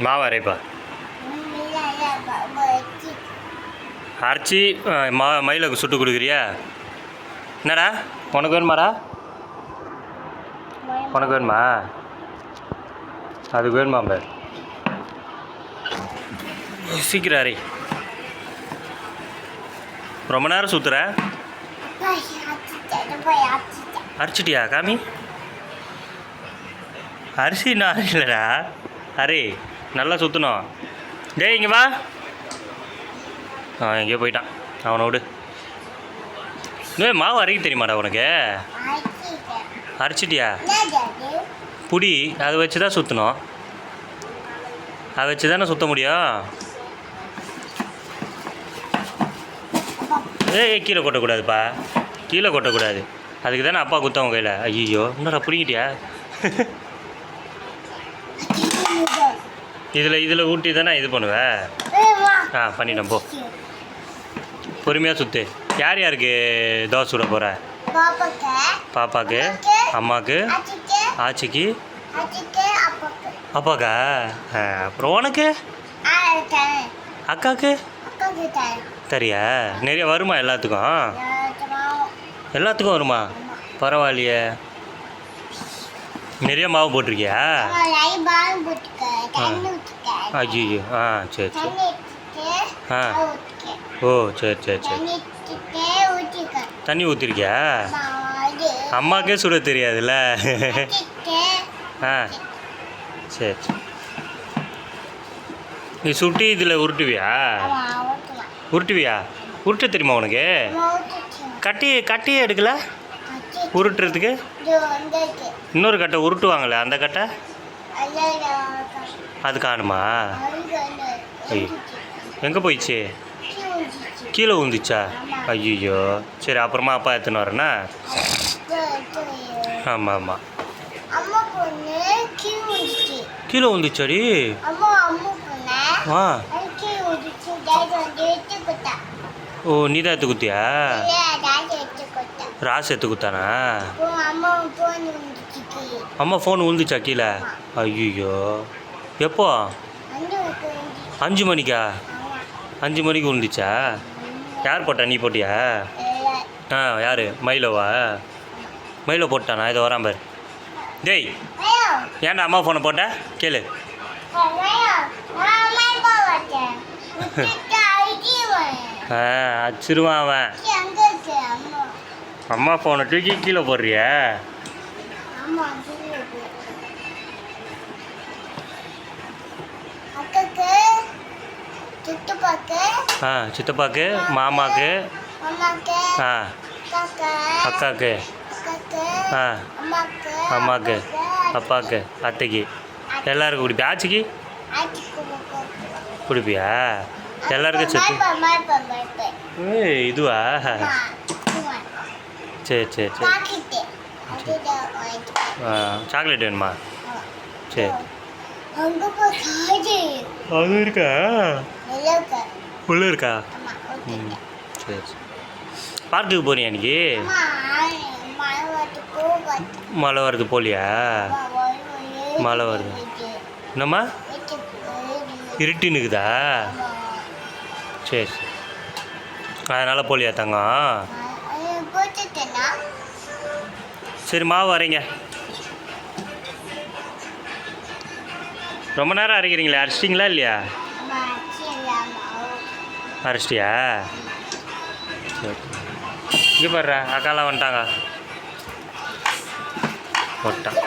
மாவு அரைப்பா அரைச்சி மயிலுக்கு சுட்டு கொடுக்குறியா? என்னடா உனக்கு வேணுமாடா? உனக்கு வேணுமா? அதுக்கு வேணுமா பார், சீக்கிரம் அரை. ரொம்ப நேரம் சுற்றுற. அரைச்சிட்டியா? காமி. அரிசி இன்னும் அரைக்கலடா. அரே நல்லா சுற்றணும். டேய் இங்கே வா. எங்கேயோ போயிட்டான், அவனை விடு. இன்னும் மாவு அரைக்க தெரியுமாடா உனக்கு? அரைச்சிட்டியா? புடி, அதை வச்சு தான் சுற்றணும். அதை வச்சு தானே சுற்ற முடியும். கீழே கொட்டக்கூடாதுப்பா, கீழே கொட்டக்கூடாது. அதுக்கு தானே அப்பா குத்தவங்க கையில். ஐயோ இன்னொரு பிடிக்கிட்டியா? இதில் ஊட்டி தானே இது பண்ணுவேன். பண்ணிட்டேன் போ. பொறுமையாக சுற்று. யார் யாருக்கு தோசை சுட போகிற? பாப்பாக்கு, அம்மாவுக்கு, ஆச்சிக்கு, அப்பாக்கா? அப்புறம் உனக்கு, அக்காவுக்கு தெரியா? நிறைய வருமா எல்லாத்துக்கும்? எல்லாத்துக்கும் வருமா? பரவாயில்லையே. நிறைய மாவு போட்டிருக்கியா? ஐயோ சரி சரி. ஓ சரி சரி சரி. தண்ணி ஊற்றிருக்கியா? அம்மாக்கே சுட தெரியாதுல்ல. சரி சரி. நீ சுட்டி இதில் உருட்டுவியா? உருட்டுவியா? உருட்ட தெரியுமா உனக்கு? கட்டியே எடுக்கல உருட்டுறதுக்கு. இன்னொரு கட்டை உருட்டுவாங்களே, அந்த கட்டை அது காணுமா? ஐயோ எங்கே போயிடுச்சு? கீழே விழுந்துச்சா? ஐயோ சரி, அப்புறமா அப்பா எடுத்துன்னு வரேண்ணா. ஆமாம் ஆமாம், கீழே விழுந்துச்சாடி. ஓ நீ தான் எடுத்து குத்தியா? ராசு எடுத்து குத்தானா? அம்மா ஃபோன் விழுந்துச்சா கீழே? ஐயோ எப்போ? 5 மணிக்கா? 5 மணிக்கு விழுந்துச்சா? யார் போட்டா? நீ போட்டியா? யார்? மயிலோவா? மயிலோ போட்டானா? இதை வரான் பாரு. டேய் ஏன்டா அம்மா ஃபோனை போட்ட? கேளு. அச்சிருவான் அவன். அம்மா ஃபோனை தூக்கி கீழே போடுறிய? சித்தப்பாக்கு, மாமாக்கு, அக்காவுக்கு, அம்மாவுக்கு, அப்பாவுக்கு, அத்தைக்கு, எல்லாருக்கும் குடிப்பியா? ஆச்சிக்கு குடிப்பியா? எல்லாருக்கும் சேர்த்து. இதுவா? சரி சரி சரி. சாக்லேட் வேணுமா? சரி அது இருக்கா? உள்ள இருக்கா? சரி சரி. பார்க்குக்கு போறியா இன்னைக்கு? மழை வருது போலியா? மழை வருது. என்னம்மா இருட்டின்னுக்குதா? சரி சரி, அதனால் போலியா தங்கம்? சரி மாவு அரைங்க. ரொம்ப நேரம் அரைக்கிறீங்களே, அரைச்சிட்டிங்களா இல்லையா? அரைச்சிட்டியா? சரி இங்கே பாடுற அக்காலாம் வந்துட்டாங்க. போட்டான்.